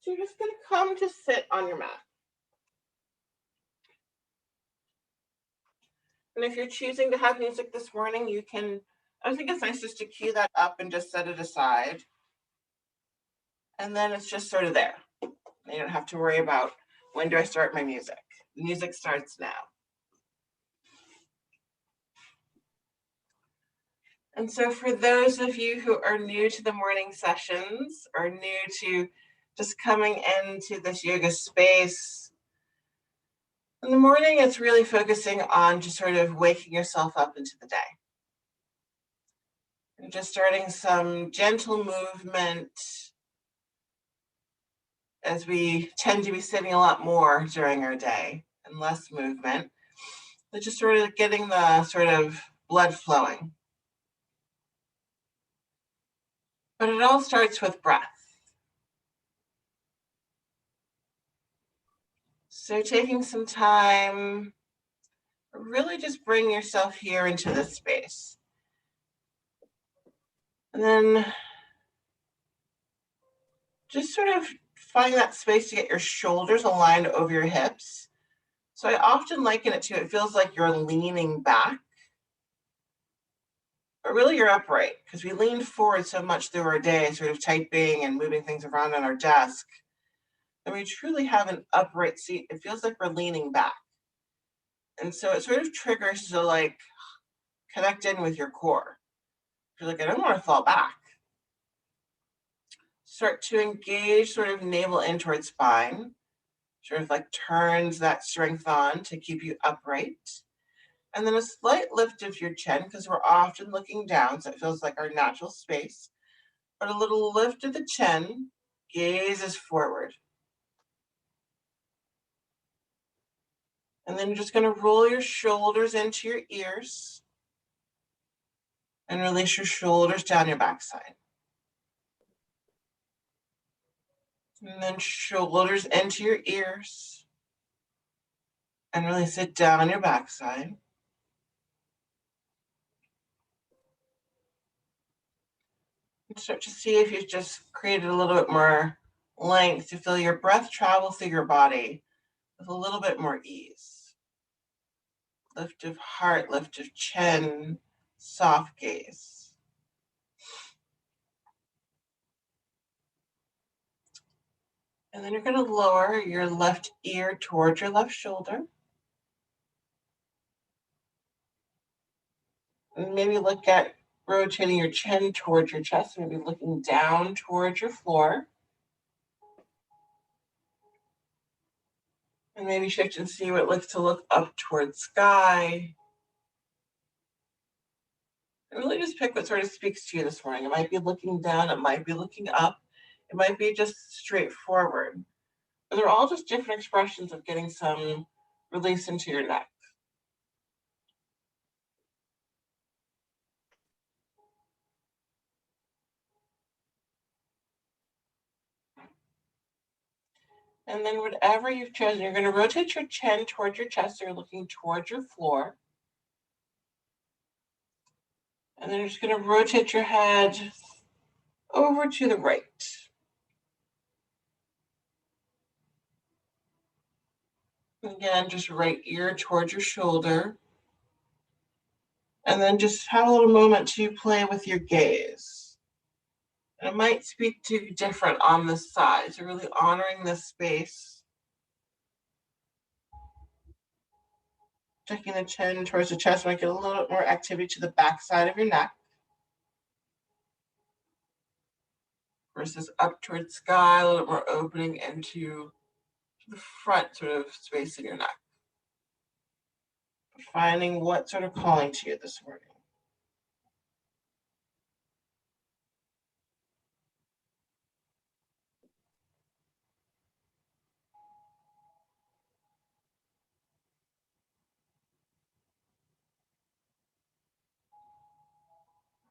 So you're just going to come to sit on your mat. And if you're choosing to have music this morning, you can, I think it's nice just to cue that up and just set it aside. And then it's just sort of there. You don't have to worry about when do I start my music. The music starts now. And so for those of you who are new to the morning sessions or new to just coming into this yoga space, in the morning, it's really focusing on just sort of waking yourself up into the day. And just starting some gentle movement as we tend to be sitting a lot more during our day and less movement. But just sort of getting the sort of blood flowing. But it all starts with breath. So taking some time, really just bring yourself here into this space. And then just sort of find that space to get your shoulders aligned over your hips. So I often liken it to, it feels like you're leaning back, but really you're upright because we lean forward so much through our day, sort of typing and moving things around on our desk. And we truly have an upright seat. It feels like we're leaning back. And so it sort of triggers to like connect in with your core. You're like, I don't want to fall back. Start to engage sort of navel in towards spine. Sort of like turns that strength on to keep you upright. And then a slight lift of your chin because we're often looking down, so it feels like our natural space. But a little lift of the chin, gaze is forward. And then you're just going to roll your shoulders into your ears and release your shoulders down your backside. And then shoulders into your ears and release it down your backside. And start to see if you've just created a little bit more length to feel your breath travel through your body with a little bit more ease. Lift of heart, lift of chin, soft gaze. And then you're going to lower your left ear towards your left shoulder. And maybe look at rotating your chin towards your chest, maybe looking down towards your floor. And maybe shift and see what it looks to look up towards sky. And really just pick what sort of speaks to you this morning. It might be looking down, it might be looking up, it might be just straightforward. But they're all just different expressions of getting some release into your neck. And then whatever you've chosen, you're going to rotate your chin towards your chest, so you're looking towards your floor. And then you're just going to rotate your head over to the right. Again, just right ear towards your shoulder. And then just have a little moment to play with your gaze. And it might speak to different on this side, so really honoring this space. Checking the chin towards the chest might get a little bit more activity to the back side of your neck. Versus up towards sky, a little bit more opening into the front sort of space in your neck. Finding what's sort of calling to you this morning.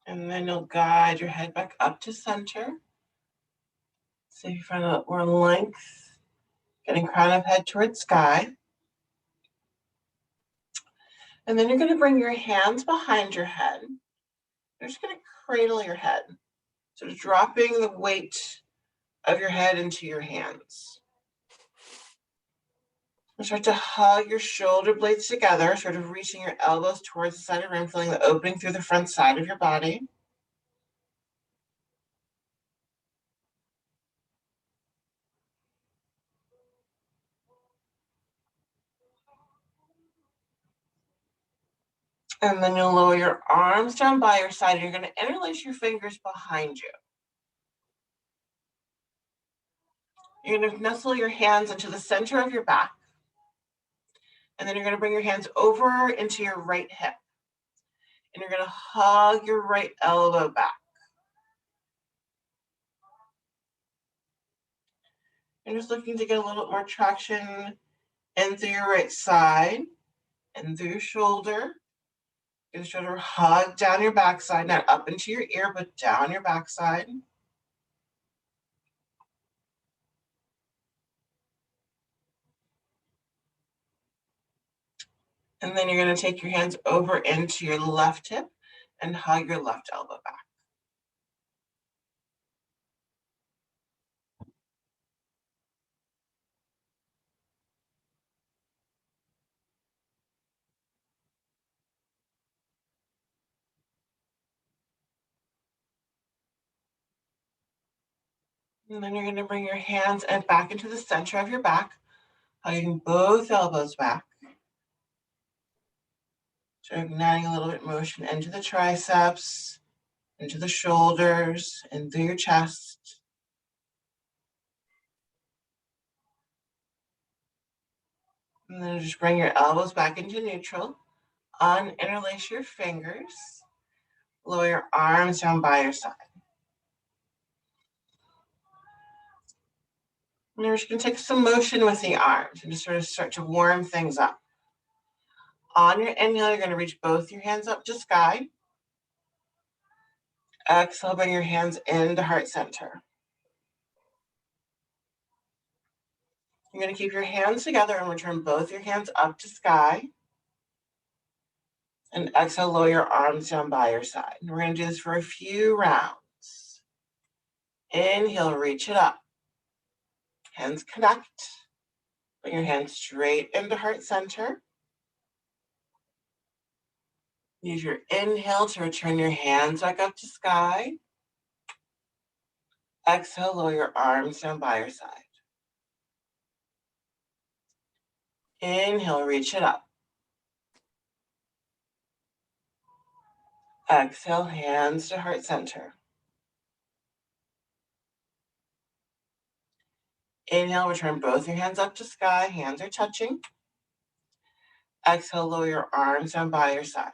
And then you'll guide your head back up to center. So you find a little more length, getting crown of head towards sky. And then you're going to bring your hands behind your head. You're just going to cradle your head. So dropping the weight of your head into your hands. And start to hug your shoulder blades together, sort of reaching your elbows towards the side of the room, feeling the opening through the front side of your body. And then you'll lower your arms down by your side, and you're going to interlace your fingers behind you. You're going to nestle your hands into the center of your back. And then you're going to bring your hands over into your right hip. And you're going to hug your right elbow back. You're just looking to get a little bit more traction in through your right side and through your shoulder. You're just trying to hug down your backside, not up into your ear, but down your backside. And then you're going to take your hands over into your left hip and hug your left elbow back. And then you're going to bring your hands and back into the center of your back, hugging both elbows back. So igniting a little bit of motion into the triceps, into the shoulders, and through your chest. And then just bring your elbows back into neutral. Uninterlace your fingers. Lower your arms down by your side. And you're just going to take some motion with the arms and just sort of start to warm things up. On your inhale, you're going to reach both your hands up to sky. Exhale, bring your hands into heart center. You're going to keep your hands together and return both your hands up to sky. And exhale, lower your arms down by your side. And we're going to do this for a few rounds. Inhale, reach it up. Hands connect. Bring your hands straight into heart center. Use your inhale to return your hands back up to sky. Exhale, lower your arms down by your side. Inhale, reach it up. Exhale, hands to heart center. Inhale, return both your hands up to sky. Hands are touching. Exhale, lower your arms down by your side.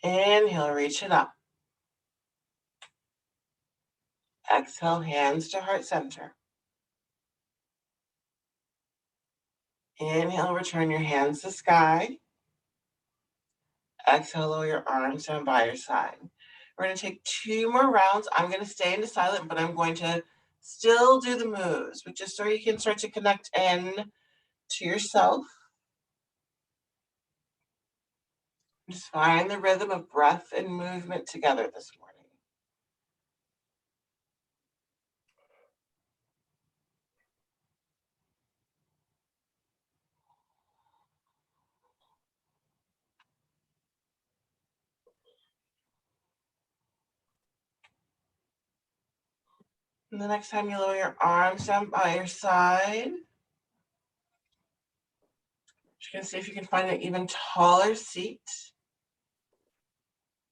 Inhale, reach it up. Exhale, hands to heart center. Inhale, return your hands to sky. Exhale, lower your arms down by your side. We're going to take 2 more rounds. I'm going to stay into silent, but I'm going to still do the moves, but just so you can start to connect in to yourself. Just find the rhythm of breath and movement together this morning. And the next time you lower your arms down by your side, you're going to see if you can find an even taller seat.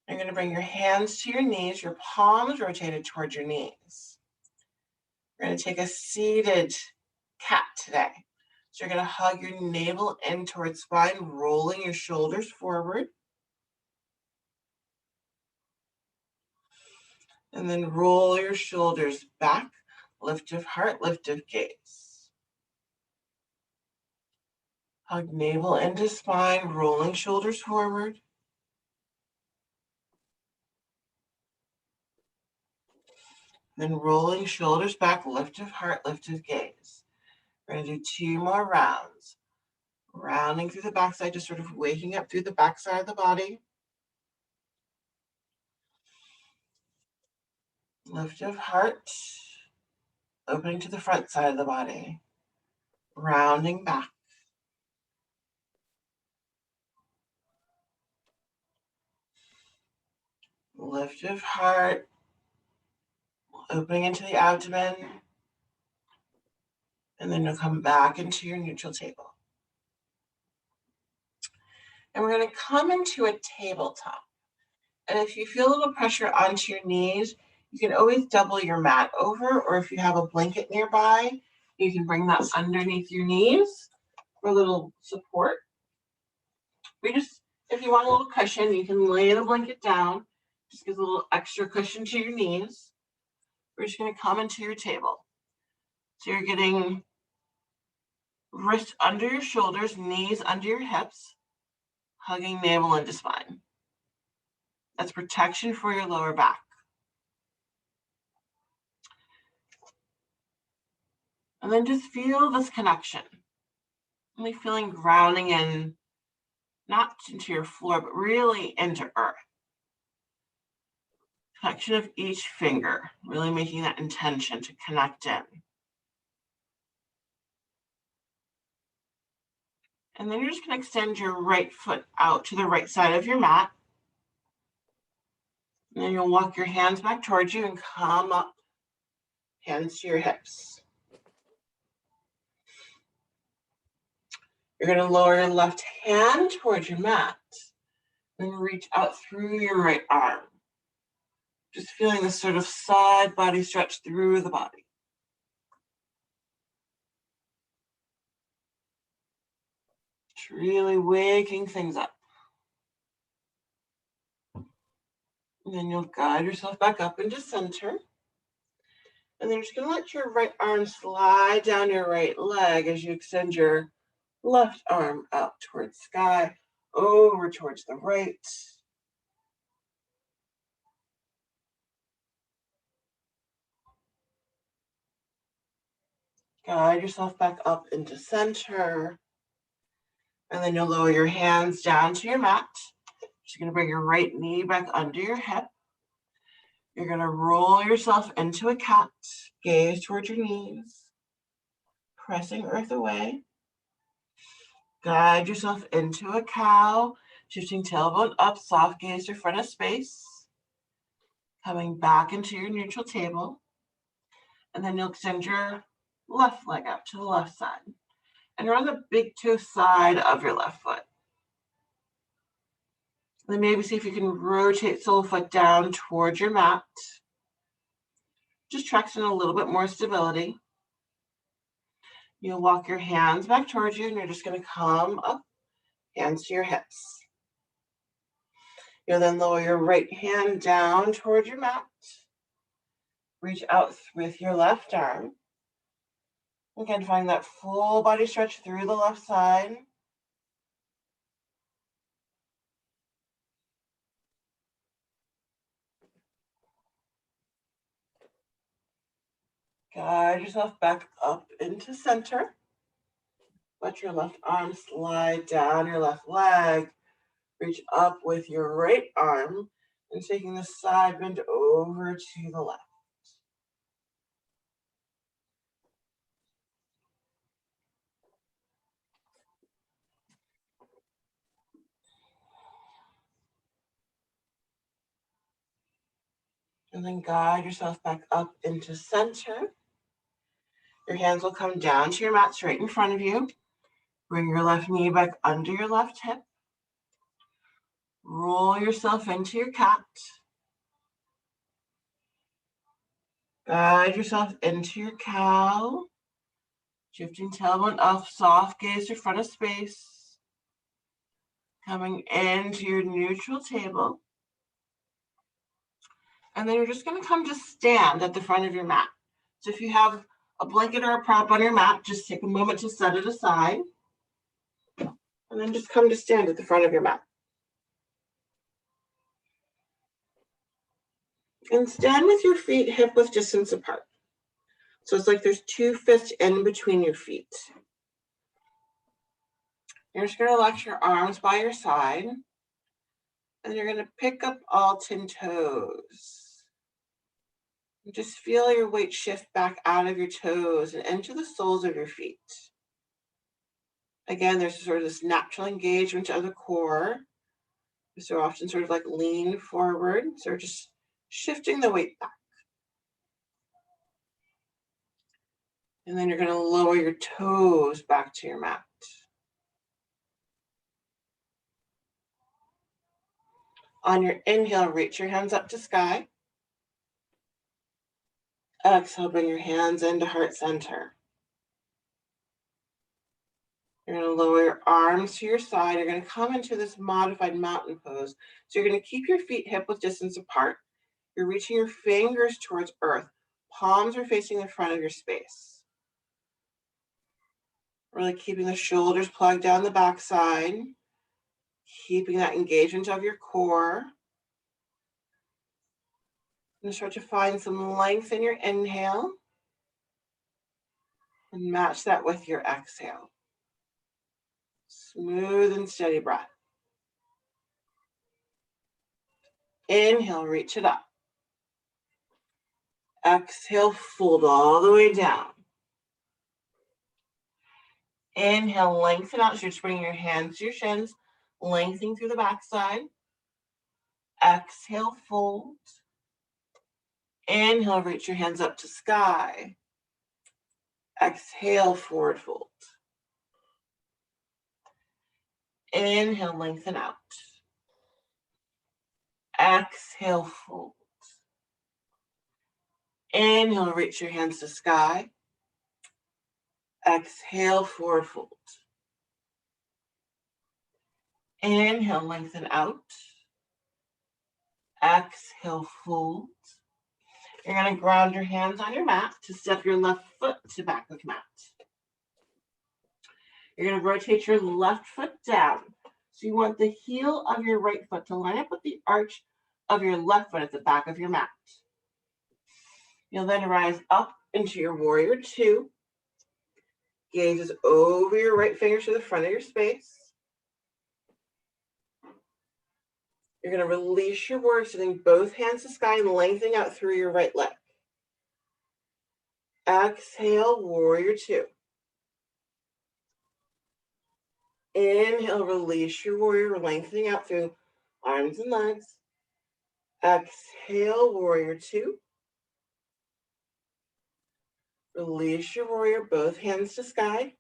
You're going to bring your hands to your knees, your palms rotated towards your knees. You're going to take a seated cat today. So you're going to hug your navel in towards spine, rolling your shoulders forward. And then roll your shoulders back, lift of heart, lift of gaze. Hug navel into spine, rolling shoulders forward. Then rolling shoulders back, lift of heart, lift of gaze. We're going to do 2 more rounds. Rounding through the backside, just sort of waking up through the backside of the body. Lift of heart, opening to the front side of the body, rounding back. Lift of heart, opening into the abdomen, and then you'll come back into your neutral table. And we're going to come into a tabletop. And if you feel a little pressure onto your knees, you can always double your mat over, or if you have a blanket nearby, you can bring that underneath your knees for a little support. If you want a little cushion, you can lay the blanket down. Just gives a little extra cushion to your knees. We're just going to come into your table. So you're getting wrists under your shoulders, knees under your hips, hugging navel into spine. That's protection for your lower back. And then just feel this connection. Only feeling grounding in, not into your floor, but really into earth. Connection of each finger, really making that intention to connect in. And then you're just going to extend your right foot out to the right side of your mat. And then you'll walk your hands back towards you and come up, hands to your hips. You're going to lower your left hand towards your mat and reach out through your right arm. Just feeling this sort of side body stretch through the body. Just really waking things up. And then you'll guide yourself back up into center. And then you're just going to let your right arm slide down your right leg as you extend your left arm out towards sky, over towards the right. Guide yourself back up into center. And then you'll lower your hands down to your mat. Just going to bring your right knee back under your hip. You're going to roll yourself into a cat. Gaze towards your knees. Pressing earth away. Guide yourself into a cow. Shifting tailbone up, soft gaze to front of space. Coming back into your neutral table. And then you'll extend your left leg out to the left side. And you're on the big toe side of your left foot. Then maybe see if you can rotate sole foot down towards your mat. Just tracks in a little bit more stability. You'll walk your hands back towards you and you're just going to come up, hands to your hips. You'll then lower your right hand down towards your mat. Reach out with your left arm. Again, find that full body stretch through the left side. Guide yourself back up into center. Let your left arm slide down your left leg. Reach up with your right arm and taking the side bend over to the left. And then guide yourself back up into center. Your hands will come down to your mat straight in front of you. Bring your left knee back under your left hip. Roll yourself into your cat. Guide yourself into your cow. Shifting tailbone up, soft gaze to front of space. Coming into your neutral table. And then you're just going to come to stand at the front of your mat. So if you have a blanket or a prop on your mat, just take a moment to set it aside. And then just come to stand at the front of your mat. And stand with your feet hip width distance apart. So it's like there's 2 fists in between your feet. You're just going to relax your arms by your side. And you're going to pick up all 10 toes. Just feel your weight shift back out of your toes and into the soles of your feet. Again, there's sort of this natural engagement of the core. So often sort of like lean forward. So we're just shifting the weight back. And then you're going to lower your toes back to your mat. On your inhale, reach your hands up to sky. Exhale, bring your hands into heart center. You're going to lower your arms to your side. You're going to come into this modified mountain pose. So you're going to keep your feet hip width distance apart. You're reaching your fingers towards earth. Palms are facing the front of your space. Really keeping the shoulders plugged down the backside. Keeping that engagement of your core. And start to find some length in your inhale. And match that with your exhale. Smooth and steady breath. Inhale, reach it up. Exhale, fold all the way down. Inhale, lengthen out. So you're just bringing your hands to your shins, lengthening through the backside. Exhale, fold. Inhale, reach your hands up to sky. Exhale, forward fold. Inhale, lengthen out. Exhale, fold. Inhale, reach your hands to sky. Exhale, forward fold. Inhale, lengthen out. Exhale, fold. You're going to ground your hands on your mat to step your left foot to back of the mat. You're going to rotate your left foot down. So you want the heel of your right foot to line up with the arch of your left foot at the back of your mat. You'll then rise up into your warrior two. Gaze is over your right fingers to the front of your space. You're going to release your warrior, sitting both hands to sky and lengthening out through your right leg. Exhale, warrior two. Inhale, release your warrior, lengthening out through arms and legs. Exhale, warrior two. Release your warrior, both hands to sky.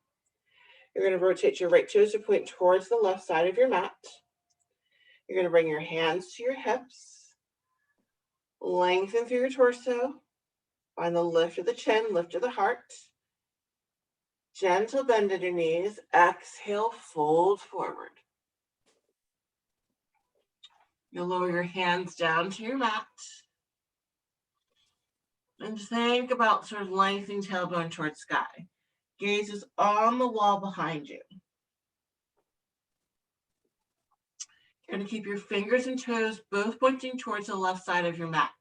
You're going to rotate your right toes to point towards the left side of your mat. You're going to bring your hands to your hips. Lengthen through your torso. Find the lift of the chin, lift of the heart. Gentle bend in your knees. Exhale, fold forward. You'll lower your hands down to your mat. And think about sort of lengthening tailbone towards sky. Gaze is on the wall behind you. You're going to keep your fingers and toes both pointing towards the left side of your mat.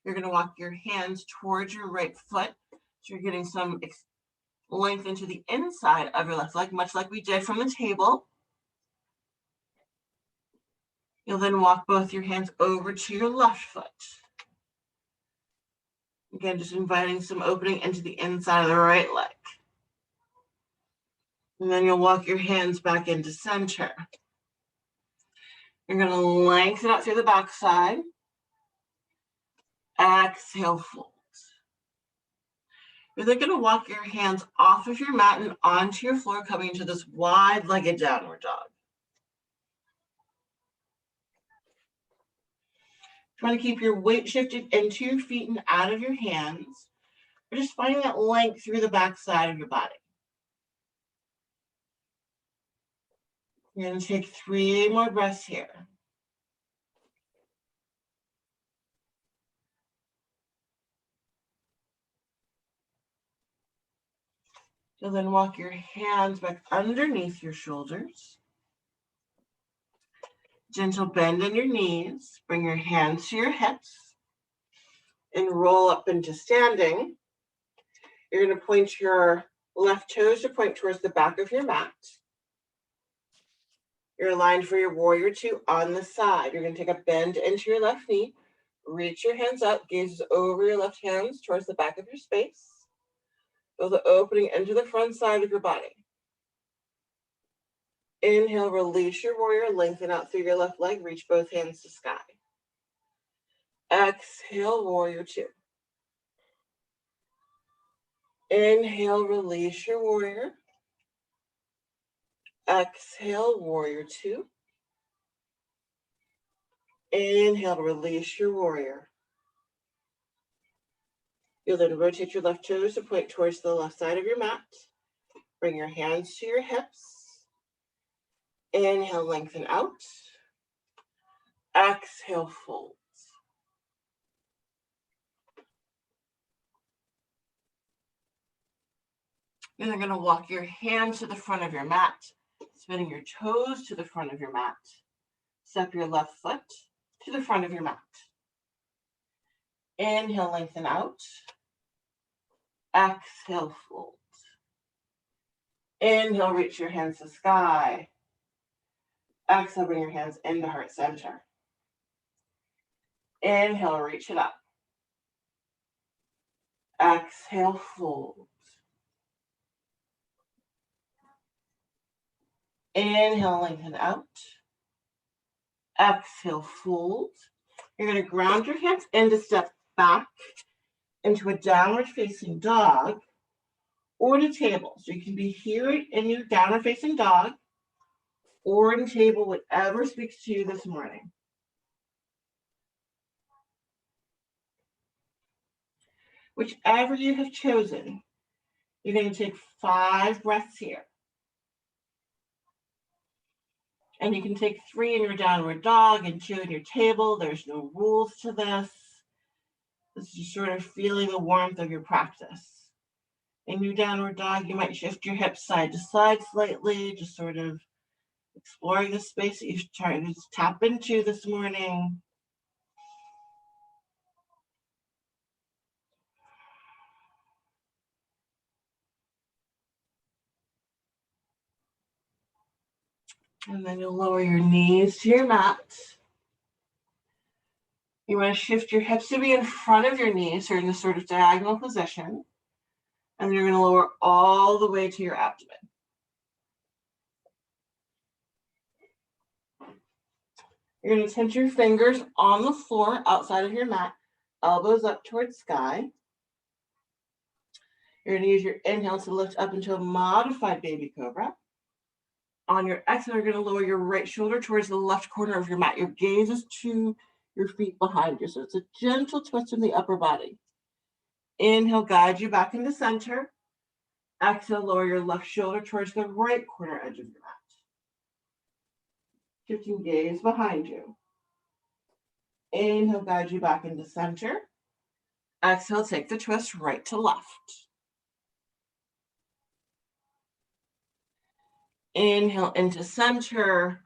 You're going to walk your hands towards your right foot. So you're getting some length into the inside of your left leg, much like we did from the table. You'll then walk both your hands over to your left foot. Again, just inviting some opening into the inside of the right leg. And then you'll walk your hands back into center. You're going to lengthen out through the backside. Exhale, fold. You're then going to walk your hands off of your mat and onto your floor, coming into this wide-legged downward dog. Trying to keep your weight shifted into your feet and out of your hands. You're just finding that length through the backside of your body. You're going to take 3 more breaths here. You'll then walk your hands back underneath your shoulders. Gentle bend in your knees. Bring your hands to your hips and roll up into standing. You're going to point your left toes to point towards the back of your mat. You're aligned for your warrior two on the side. You're going to take a bend into your left knee. Reach your hands up, gaze over your left hands towards the back of your space. Feel the opening into the front side of your body. Inhale, release your warrior, lengthen out through your left leg, reach both hands to sky. Exhale, warrior two. Inhale, release your warrior. Exhale, warrior two. Inhale, release your warrior. You'll then rotate your left toes to point towards the left side of your mat. Bring your hands to your hips. Inhale, lengthen out. Exhale, fold. Then you're going to walk your hands to the front of your mat, spinning your toes to the front of your mat. Step your left foot to the front of your mat. Inhale, lengthen out. Exhale, fold. Inhale, reach your hands to sky. Exhale, bring your hands into heart center. Inhale, reach it up. Exhale, fold. Inhale, lengthen out. Exhale, fold. You're going to ground your hands in to step back into a downward facing dog or to table. So you can be here in your downward facing dog or in table, whatever speaks to you this morning. Whichever you have chosen, you're going to take 5 breaths here. And you can take 3 in your downward dog and 2 in your table. There's no rules to this. This is just sort of feeling the warmth of your practice. In your downward dog, you might shift your hips side to side slightly, just sort of exploring the space that you're trying to tap into this morning. And then you'll lower your knees to your mat. You want to shift your hips to be in front of your knees, so you're in this sort of diagonal position. And then you're going to lower all the way to your abdomen. You're going to tense your fingers on the floor outside of your mat, elbows up towards sky. You're going to use your inhale to lift up into a modified baby cobra. On your exhale, you're going to lower your right shoulder towards the left corner of your mat. Your gaze is to your feet behind you. So it's a gentle twist in the upper body. Inhale, guide you back into center. Exhale, lower your left shoulder towards the right corner edge of your mat. Shifting gaze behind you. Inhale, guide you back into center. Exhale, take the twist right to left. Inhale into center.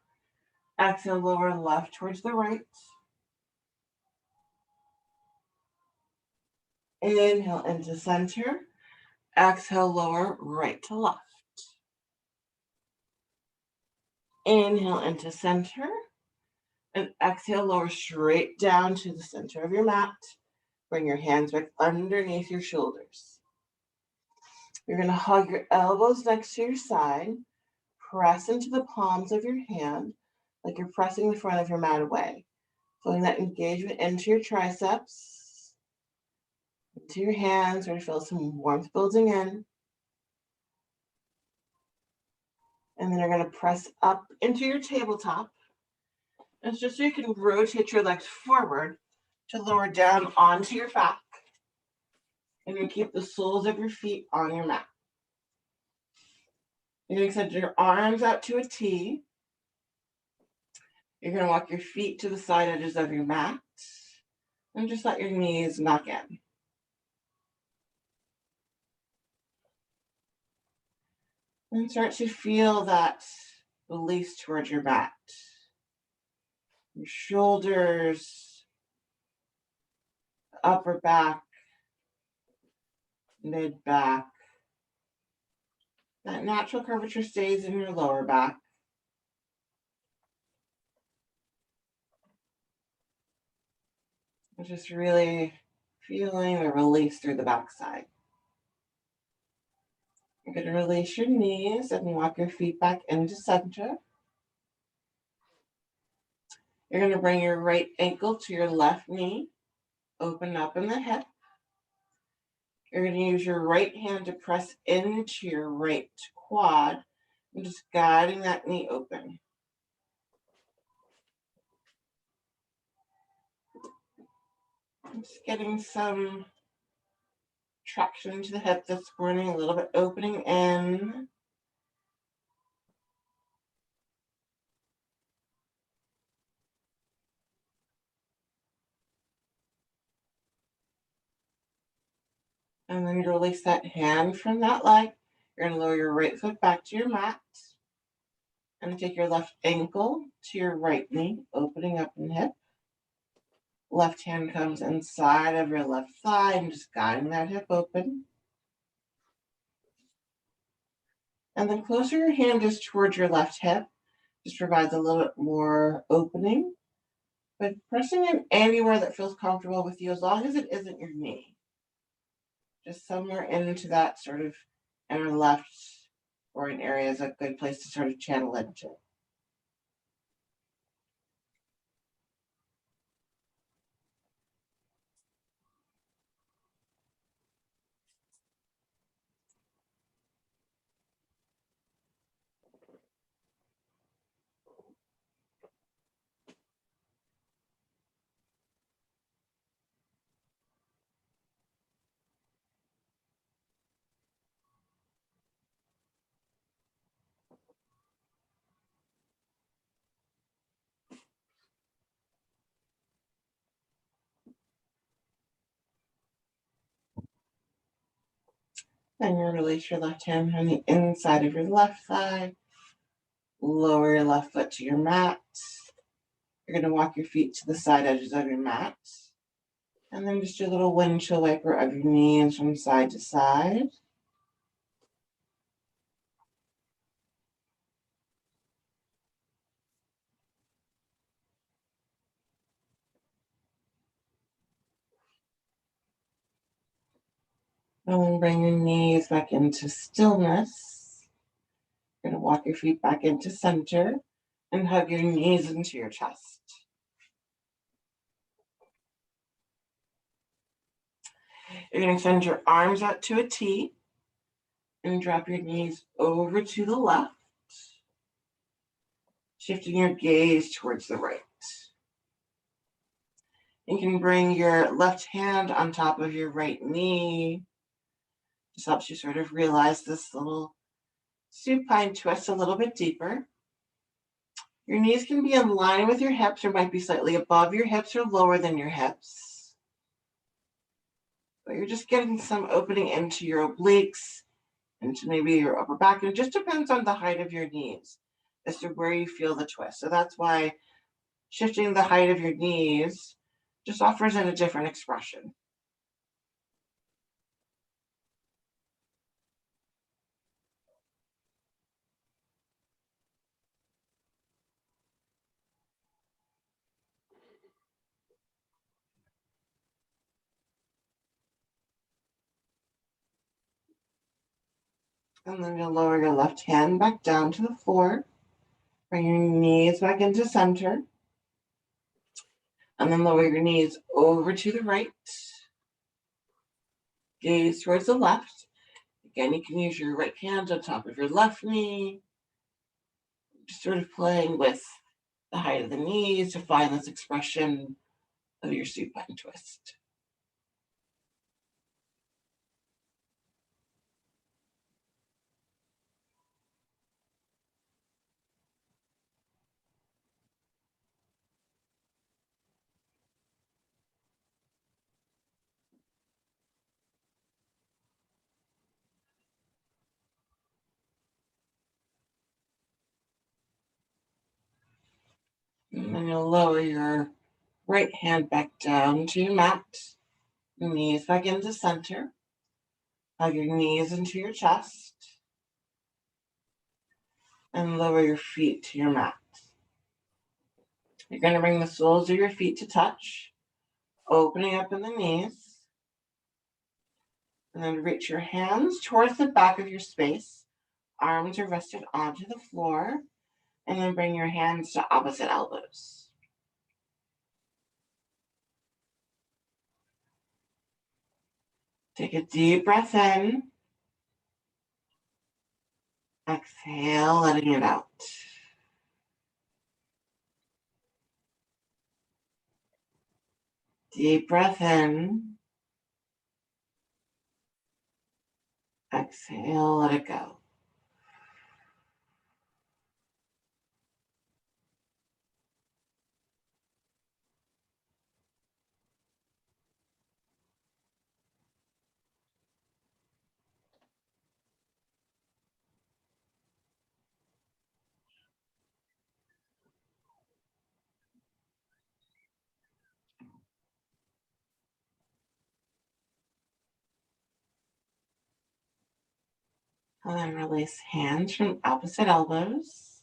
Exhale, lower left towards the right. Inhale into center. Exhale, lower right to left. Inhale into center. And exhale, lower straight down to the center of your mat. Bring your hands back underneath your shoulders. You're going to hug your elbows next to your side. Press into the palms of your hand like you're pressing the front of your mat away. Feeling that engagement into your triceps, into your hands, where you feel some warmth building in. And then you're going to press up into your tabletop. It's just so you can rotate your legs forward to lower down onto your back. And you keep the soles of your feet on your mat. You're going to extend your arms out to a T. You're going to walk your feet to the side edges of your mat. And just let your knees knock in. And start to feel that release towards your mat. Your shoulders, upper back, mid back. That natural curvature stays in your lower back. And just really feeling the release through the backside. You're going to release your knees and walk your feet back into center. You're going to bring your right ankle to your left knee. Open up in the hip. You're going to use your right hand to press into your right quad and just guiding that knee open. Just getting some traction into the hip this morning, a little bit opening in. And then you release that hand from that leg. You're going to lower your right foot back to your mat. And take your left ankle to your right knee, opening up in the hip. Left hand comes inside of your left thigh and just guiding that hip open. And then closer your hand is towards your left hip. Just provides a little bit more opening. But pressing in anywhere that feels comfortable with you, as long as it isn't your knee. Just somewhere into that sort of inner left or an area is a good place to sort of channel into. Then you release your left hand on the inside of your left thigh. Lower your left foot to your mat. You're going to walk your feet to the side edges of your mat. And then just do a little windshield wiper of your knees from side to side. And then bring your knees back into stillness. You're going to walk your feet back into center and hug your knees into your chest. You're going to extend your arms out to a T and drop your knees over to the left, shifting your gaze towards the right. You can bring your left hand on top of your right knee. This helps you sort of realize this little supine twist a little bit deeper. Your knees can be in line with your hips or might be slightly above your hips or lower than your hips. But you're just getting some opening into your obliques, into maybe your upper back. And it just depends on the height of your knees as to where you feel the twist. So that's why shifting the height of your knees just offers in a different expression. And then you'll lower your left hand back down to the floor. Bring your knees back into center. And then lower your knees over to the right. Gaze towards the left. Again, you can use your right hand on top of your left knee. Just sort of playing with the height of the knees to find this expression of your supine twist. And then you'll lower your right hand back down to your mat. Knees back into center. Hug your knees into your chest. And lower your feet to your mat. You're going to bring the soles of your feet to touch. Opening up in the knees. And then reach your hands towards the back of your space. Arms are rested onto the floor. And then bring your hands to opposite elbows. Take a deep breath in. Exhale, letting it out. Deep breath in. Exhale, let it go. And then release hands from opposite elbows.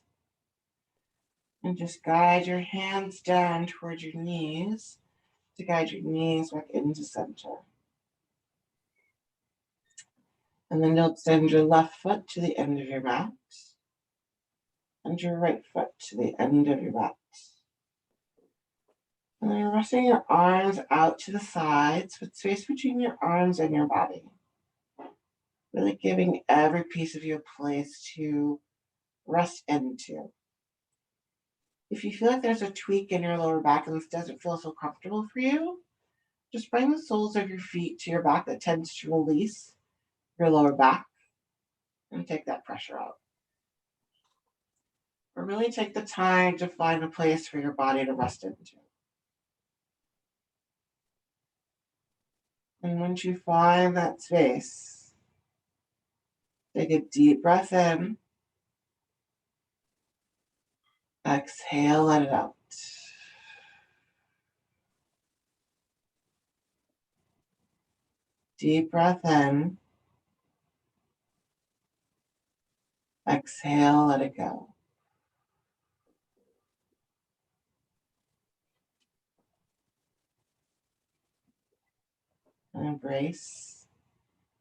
And just guide your hands down towards your knees to guide your knees back into center. And then you'll extend your left foot to the end of your mat and your right foot to the end of your mat. And then resting your arms out to the sides with space between your arms and your body. Really giving every piece of you a place to rest into. If you feel like there's a tweak in your lower back and this doesn't feel so comfortable for you, just bring the soles of your feet to your back. That tends to release your lower back and take that pressure out. But really take the time to find a place for your body to rest into. And once you find that space, take a deep breath in. Exhale, let it out. Deep breath in. Exhale, let it go. And embrace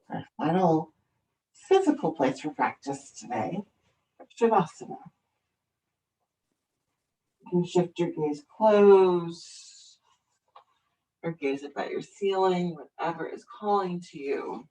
our final physical place for practice today, Shavasana. You can shift your gaze close or gaze up at your ceiling, whatever is calling to you.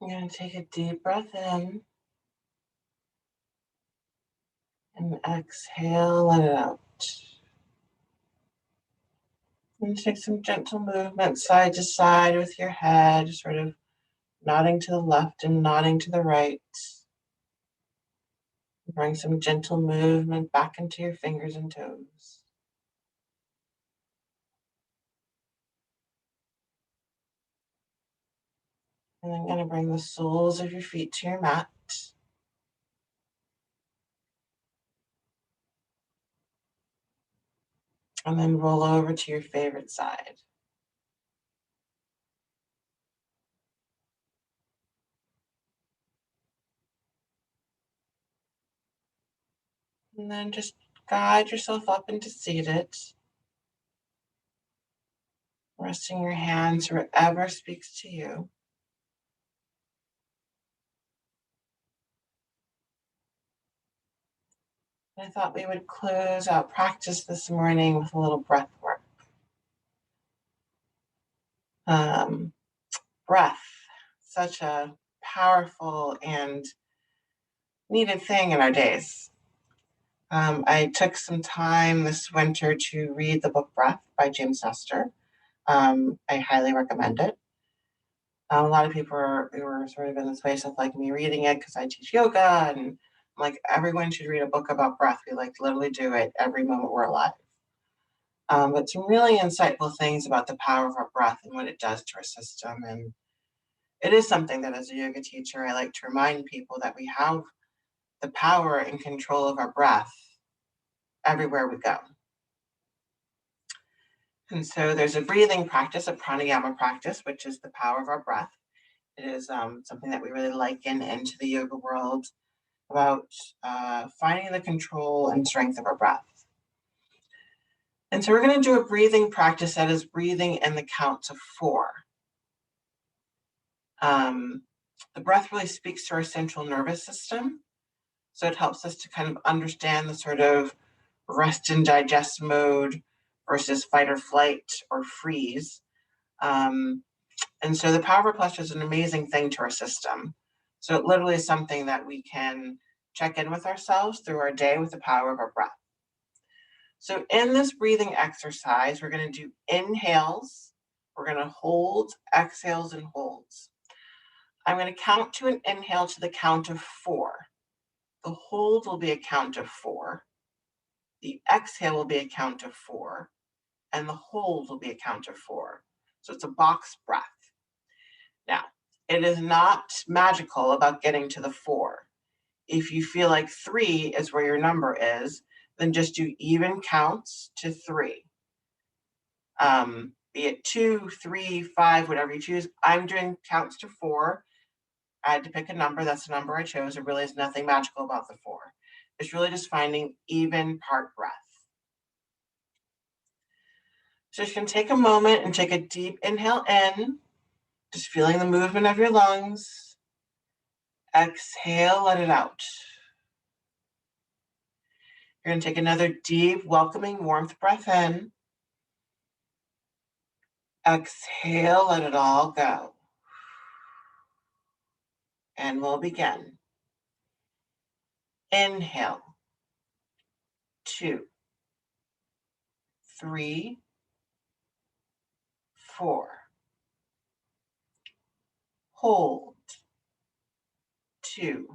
You're going to take a deep breath in and exhale, let it out. And take some gentle movement side to side with your head, sort of nodding to the left and nodding to the right. Bring some gentle movement back into your fingers and toes. And I'm going to bring the soles of your feet to your mat. And then roll over to your favorite side. And then just guide yourself up into seated. Resting your hands wherever speaks to you. I thought we would close out practice this morning with a little breath work. Breath, such a powerful and needed thing in our days. I took some time this winter to read the book Breath by James Nestor. I highly recommend it. A lot of people were sort of in the space of like me reading it because I teach yoga, and like everyone should read a book about breath. We like literally do it every moment we're alive. But some really insightful things about the power of our breath and what it does to our system. And it is something that as a yoga teacher, I like to remind people that we have the power and control of our breath everywhere we go. And so there's a breathing practice, a pranayama practice, which is the power of our breath. It is something that we really liken into the yoga world about finding the control and strength of our breath. And so we're going to do a breathing practice that is breathing in the counts of 4. The breath really speaks to our central nervous system. So it helps us to kind of understand the sort of rest and digest mode versus fight or flight or freeze. And so the power of breath is an amazing thing to our system. So it literally is something that we can check in with ourselves through our day with the power of our breath. So in this breathing exercise, we're going to do inhales. We're going to hold, exhales, and holds. I'm going to count to an inhale to the count of 4. The hold will be a count of 4. The exhale will be a count of 4. And the hold will be a count of 4. So it's a box breath. Now, it is not magical about getting to the 4. If you feel like 3 is where your number is, then just do even counts to 3. Be it 2, 3, 5, whatever you choose. I'm doing counts to 4. I had to pick a number. That's the number I chose. It really is nothing magical about the 4. It's really just finding even part breath. So you can take a moment and take a deep inhale in, just feeling the movement of your lungs. Exhale, let it out. You're going to take another deep, welcoming warmth breath in. Exhale, let it all go. And we'll begin. Inhale. 2, 3, 4. Hold. 2,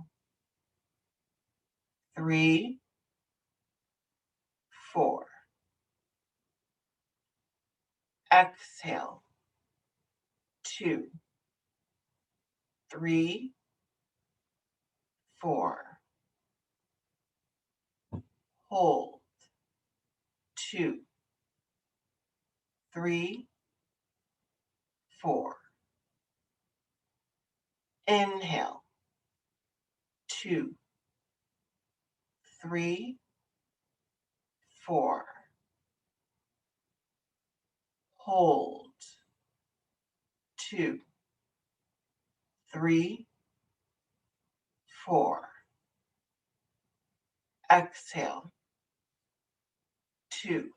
3, 4. Exhale. 2, 3, 4. Hold. 2, 3, 4. Inhale. 2, 3, 4. Hold. 2, 3, 4. Exhale. 2,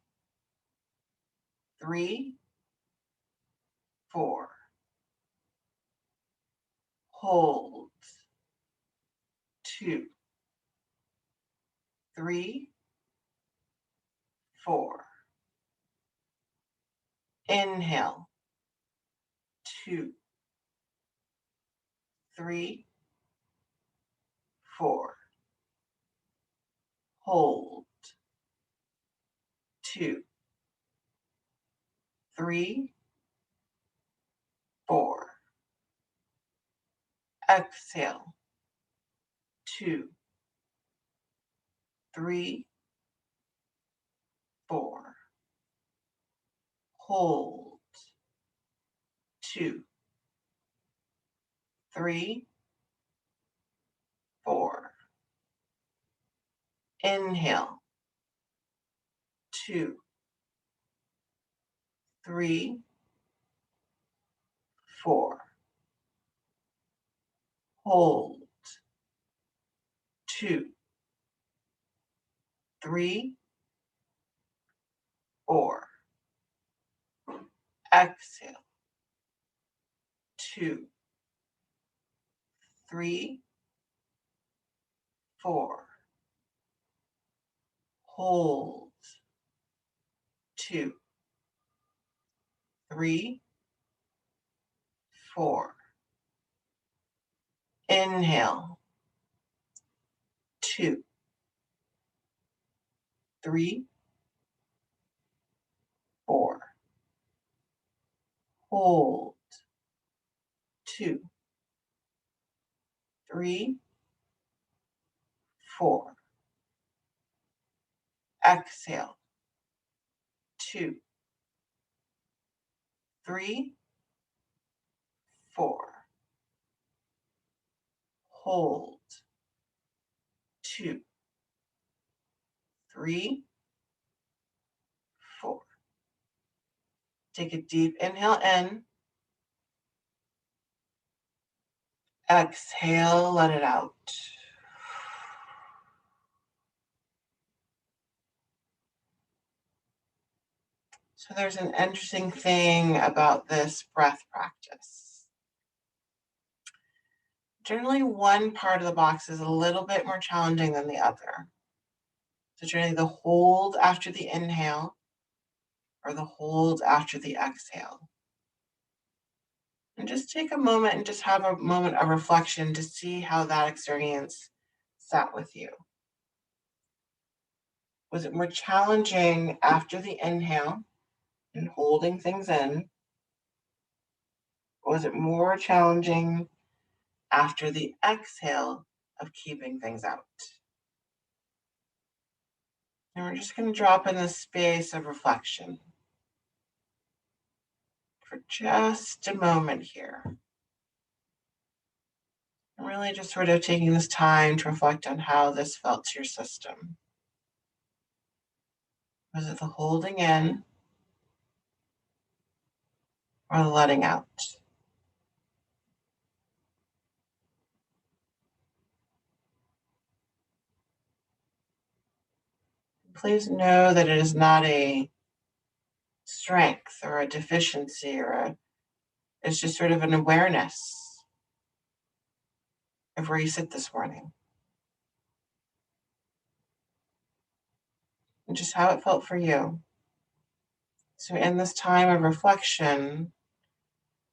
3, 4. hold, 2, 3, 4. Inhale, 2, 3, 4. Hold, 2, 3, 4. Exhale, 2, 3, 4. Hold, 2, 3, 4. Inhale, 2, 3, 4. Hold, 2, 3, 4. Exhale, 2, 3, 4. Hold, 2, 3, 4. Inhale, 2, 3, 4. Hold, 2, 3, 4. Exhale, 2, 3, 4. Hold, 2, 3, 4. Take a deep inhale in. Exhale, let it out. So there's an interesting thing about this breath practice. Generally, one part of the box is a little bit more challenging than the other. So generally the hold after the inhale or the hold after the exhale. And just take a moment and just have a moment of reflection to see how that experience sat with you. Was it more challenging after the inhale and holding things in? Or was it more challenging after the exhale of keeping things out? And we're just going to drop in the space of reflection for just a moment here. And really just sort of taking this time to reflect on how this felt to your system. Was it the holding in or the letting out? Please know that it is not a strength or a deficiency it's just sort of an awareness of where you sit this morning and just how it felt for you. So in this time of reflection,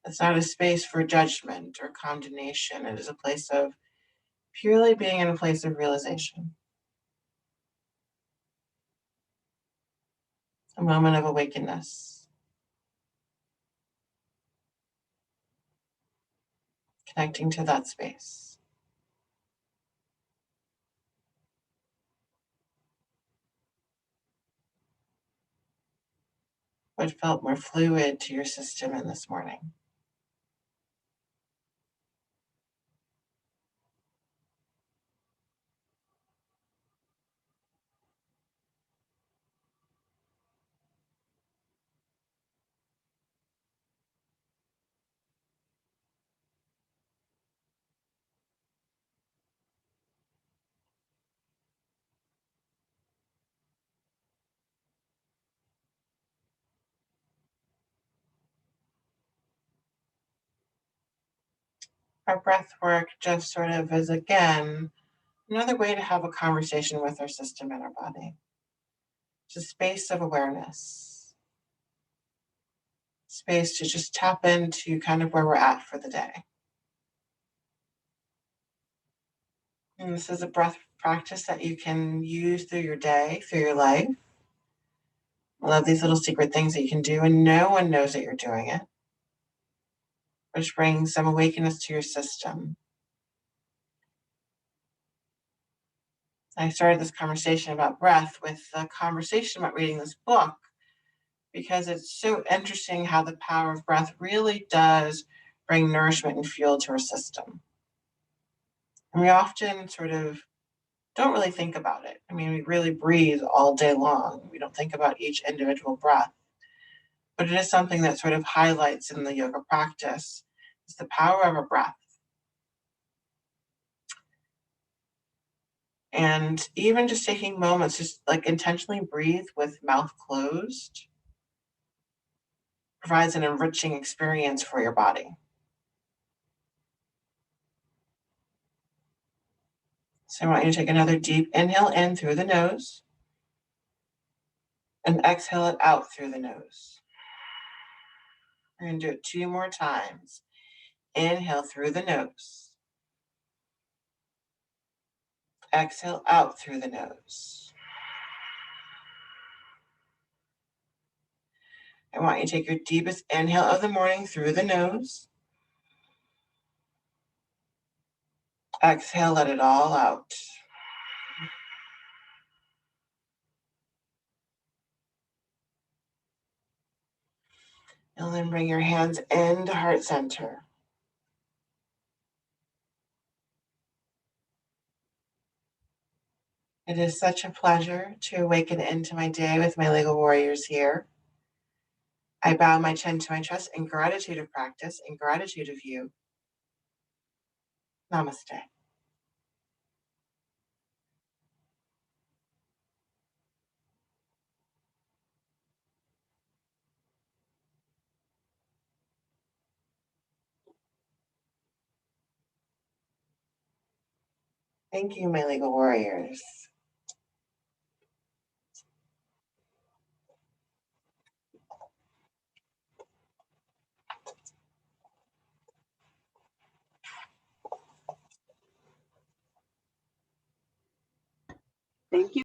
it's not a space for judgment or condemnation. It is a place of purely being in a place of realization, a moment of awakeness, connecting to that space. What felt more fluid to your system in this morning? Our breath work just sort of is, again, another way to have a conversation with our system and our body. It's a space of awareness, space to just tap into kind of where we're at for the day. And this is a breath practice that you can use through your day, through your life. I love these little secret things that you can do, and no one knows that you're doing it, which brings some awakeness to your system. I started this conversation about breath with a conversation about reading this book because it's so interesting how the power of breath really does bring nourishment and fuel to our system. And we often sort of don't really think about it. I mean, we really breathe all day long. We don't think about each individual breath, but it is something that sort of highlights in the yoga practice. It's the power of a breath. And even just taking moments, just like intentionally breathe with mouth closed, provides an enriching experience for your body. So I want you to take another deep inhale in through the nose and exhale it out through the nose. We're going to do it 2 more times. Inhale through the nose. Exhale out through the nose. I want you to take your deepest inhale of the morning through the nose. Exhale, let it all out. And then bring your hands into heart center. It is such a pleasure to awaken into my day with my legal warriors here. I bow my chin to my chest in gratitude of practice, in gratitude of you. Namaste. Thank you, my legal warriors. Thank you.